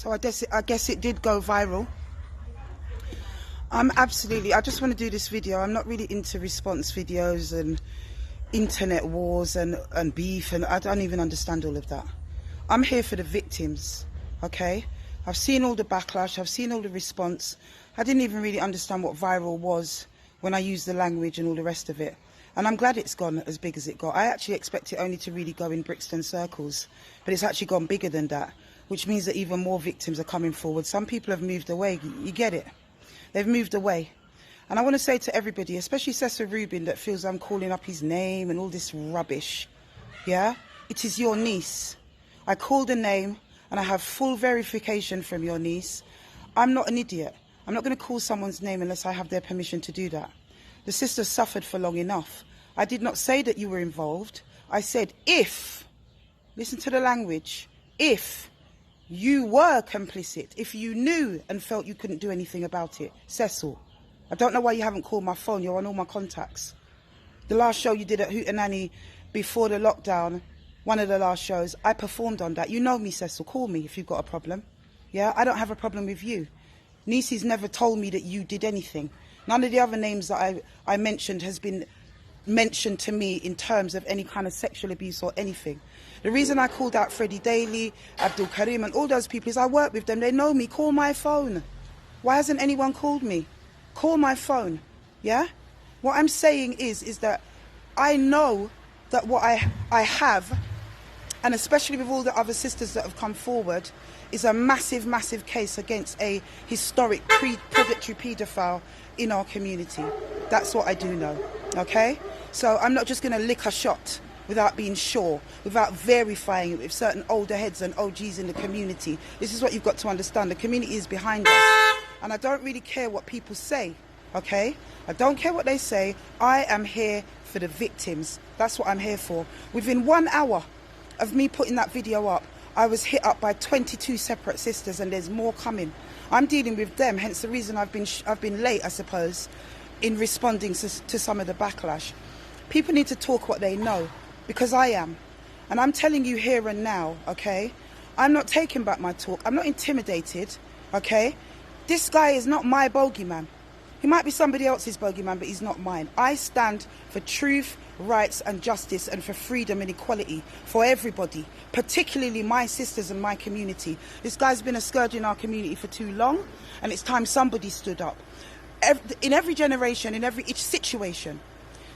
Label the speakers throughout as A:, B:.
A: So I guess it did go viral. I just want to do this video. I'm not really into response videos and internet wars and beef, and I don't even understand all of that. I'm here for the victims, okay? I've seen all the backlash, I've seen all the response. I didn't even really understand what viral was when I used the language and all the rest of it. And I'm glad it's gone as big as it got. I actually expect it only to really go in Brixton circles, but it's actually gone bigger than that, which means that even more victims are coming forward. Some people have moved away, you get it? They've moved away. And I want to say to everybody, especially Cecil Rubin, that feels I'm calling up his name and all this rubbish, yeah? It is your niece. I called a name and I have full verification from your niece. I'm not an idiot. I'm not going to call someone's name unless I have their permission to do that. The sister suffered for long enough. I did not say that you were involved. I said if, listen to the language, if you were complicit, if you knew and felt you couldn't do anything about it. Cecil, I don't know why you haven't called my phone. You're on all my contacts. The last show you did at Hootenanny before the lockdown, one of the last shows, I performed on that. You know me, Cecil. Call me if you've got a problem. Yeah, I don't have a problem with you. Nieces never told me that you did anything. None of the other names that I mentioned has been mentioned to me in terms of any kind of sexual abuse or anything. The reason I called out Freddie Daly, Abdul Karim and all those people is I work with them. They know me. Call my phone. Why hasn't anyone called me? Call my phone. Yeah? What I'm saying is that I know that what I have, and especially with all the other sisters that have come forward, is a massive, massive case against a historic predatory paedophile in our community. That's what I do know, okay? So I'm not just going to lick a shot without being sure, without verifying it with certain older heads and OGs in the community. This is what you've got to understand. The community is behind us. And I don't really care what people say, okay? I don't care what they say. I am here for the victims. That's what I'm here for. Within 1 hour of me putting that video up, I was hit up by 22 separate sisters, and there's more coming. I'm dealing with them, hence the reason I've been late, I suppose, in responding to some of the backlash. People need to talk what they know, because I am. And I'm telling you here and now, okay? I'm not taking back my talk. I'm not intimidated, okay? This guy is not my bogeyman. He might be somebody else's bogeyman, but he's not mine. I stand for truth, rights and justice, and for freedom and equality for everybody, particularly my sisters and my community. This guy's been a scourge in our community for too long, and it's time somebody stood up. In every generation, in each situation,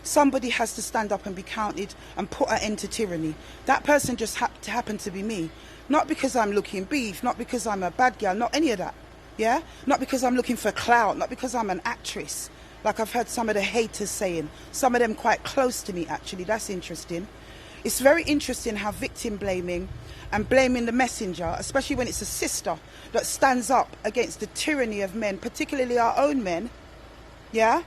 A: somebody has to stand up and be counted and put an end to tyranny. That person just happened to be me. Not because I'm looking beef, not because I'm a bad girl, not any of that. Yeah? Not because I'm looking for clout, not because I'm an actress, like I've heard some of the haters saying. Some of them quite close to me, actually. That's interesting. It's very interesting how victim blaming and blaming the messenger, especially when it's a sister that stands up against the tyranny of men, particularly our own men, yeah?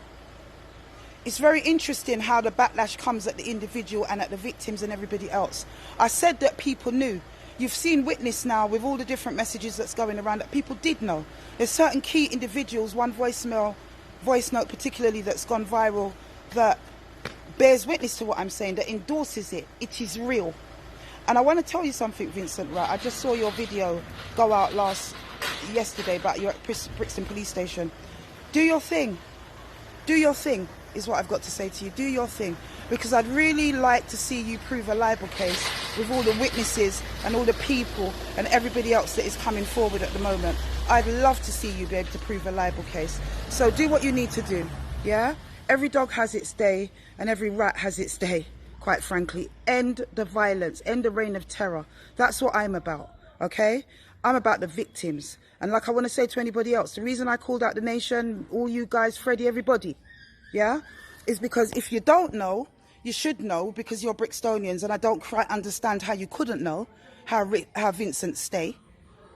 A: It's very interesting how the backlash comes at the individual and at the victims and everybody else. I said that people knew. You've seen witness now with all the different messages that's going around that people did know. There's certain key individuals, one voice note particularly that's gone viral, that bears witness to what I'm saying, that endorses it. It is real. And I want to tell you something, Vincent, right? I just saw your video go out yesterday about you at Brixton police station. Do your thing. Do your thing is what I've got to say to you. Do your thing. Because I'd really like to see you prove a libel case with all the witnesses and all the people and everybody else that is coming forward at the moment. I'd love to see you be able to prove a libel case. So do what you need to do, yeah? Every dog has its day and every rat has its day, quite frankly. End the violence, end the reign of terror. That's what I'm about, okay? I'm about the victims. And like I want to say to anybody else, the reason I called out the nation, all you guys, Freddie, everybody, yeah, is because if you don't know, you should know, because you're Brixtonians, and I don't quite understand how you couldn't know how Vincent stay.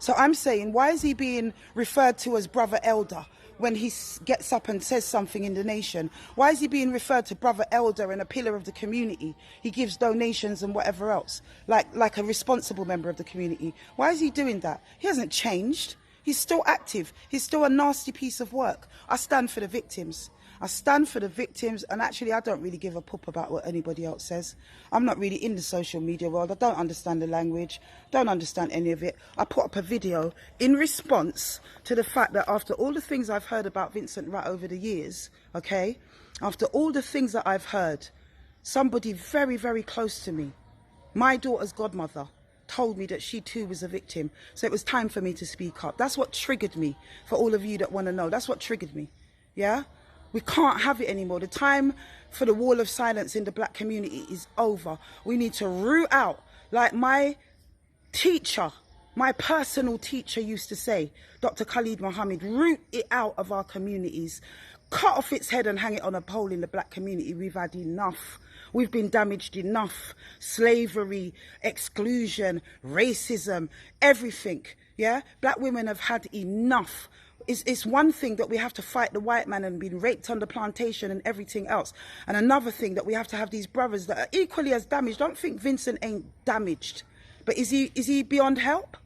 A: So I'm saying, why is he being referred to as Brother Elder when he gets up and says something in the nation? Why is he being referred to Brother Elder and a pillar of the community? He gives donations and whatever else, like a responsible member of the community. Why is he doing that? He hasn't changed. He's still active. He's still a nasty piece of work. I stand for the victims. I stand for the victims, and actually I don't really give a poop about what anybody else says. I'm not really in the social media world. I don't understand the language, don't understand any of it. I put up a video in response to the fact that after all the things I've heard about Vincent Rat over the years, okay, after all the things that I've heard, somebody very, very close to me, my daughter's godmother, told me that she too was a victim. So it was time for me to speak up. That's what triggered me, for all of you that want to know. That's what triggered me. Yeah? We can't have it anymore. The time for the wall of silence in the black community is over. We need to root out, like my teacher, my personal teacher used to say, Dr. Khalid Mohammed, root it out of our communities. Cut off its head and hang it on a pole in the black community. We've had enough. We've been damaged enough. Slavery, exclusion, racism, everything. Yeah? Black women have had enough. It's one thing that we have to fight the white man and been raped on the plantation and everything else. And another thing that we have to have these brothers that are equally as damaged. Don't think Vincent ain't damaged. But is he beyond help?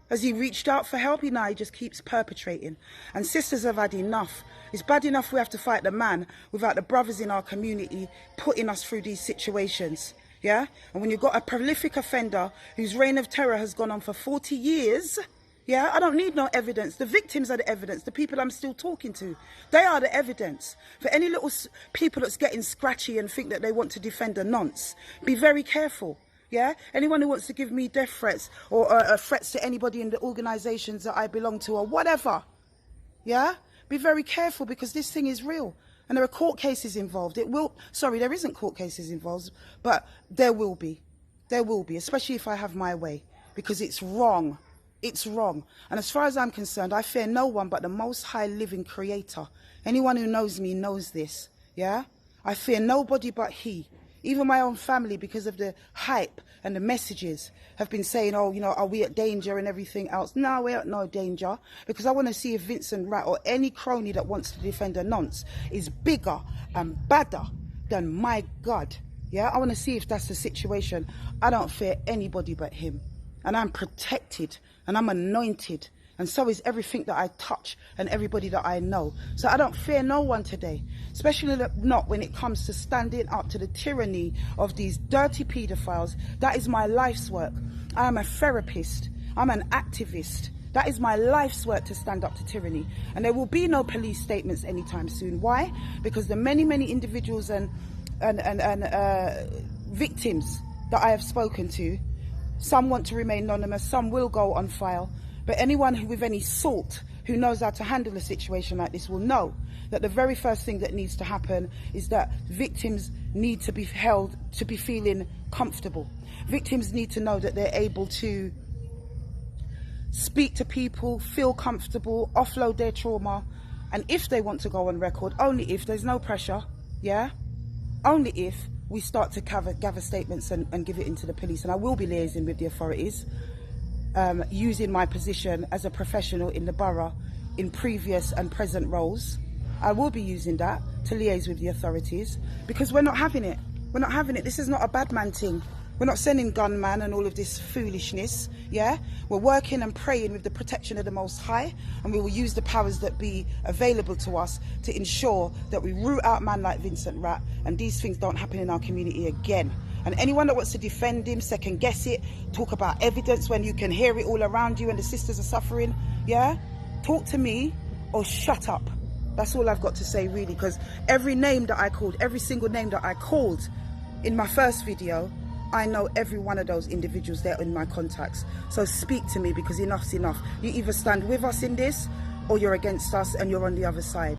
A: Has he reached out for help? He just keeps perpetrating. And sisters have had enough. It's bad enough we have to fight the man without the brothers in our community putting us through these situations. Yeah? And when you've got a prolific offender whose reign of terror has gone on for 40 years, yeah, I don't need no evidence. The victims are the evidence. The people I'm still talking to, they are the evidence. For any little people that's getting scratchy and think that they want to defend a nonce, be very careful. Yeah, anyone who wants to give me death threats or threats to anybody in the organisations that I belong to or whatever, yeah, be very careful, because this thing is real and there are court cases involved. There isn't court cases involved, but there will be, especially if I have my way, because it's wrong. It's wrong. And as far as I'm concerned, I fear no one but the most high living creator. Anyone who knows me knows this. Yeah, I fear nobody but he. Even my own family, because of the hype and the messages, have been saying, oh, you know, are we at danger and everything else? No, we're at no danger, because I want to see if Vincent Rat or any crony that wants to defend a nonce is bigger and badder than my God. Yeah, I want to see if that's the situation. I don't fear anybody but him. And I'm protected and I'm anointed. And so is everything that I touch and everybody that I know. So I don't fear no one today, especially not when it comes to standing up to the tyranny of these dirty paedophiles. That is my life's work. I am a therapist. I'm an activist. That is my life's work, to stand up to tyranny. And there will be no police statements anytime soon. Why? Because the many, many individuals and victims that I have spoken to, some want to remain anonymous, some will go on file. But anyone who, with any salt, who knows how to handle a situation like this, will know that the very first thing that needs to happen is that victims need to be held to be feeling comfortable. Victims need to know that they're able to speak to people, feel comfortable, offload their trauma. And if they want to go on record, only if, there's no pressure, yeah? Only if we start to gather statements and give it into the police. And I will be liaising with the authorities, using my position as a professional in the borough in previous and present roles. I will be using that to liaise with the authorities, because we're not having it. We're not having it. This is not a bad man thing. We're not sending gunman and all of this foolishness, yeah? We're working and praying with the protection of the Most High, and we will use the powers that be available to us to ensure that we root out man like Vincent Rat and these things don't happen in our community again. And anyone that wants to defend him, second guess it, talk about evidence when you can hear it all around you and the sisters are suffering, yeah? Talk to me or shut up. That's all I've got to say, really, because every name that I called, every single name that I called in my first video, I know every one of those individuals there in my contacts. So speak to me, because enough's enough. You either stand with us in this or you're against us and you're on the other side.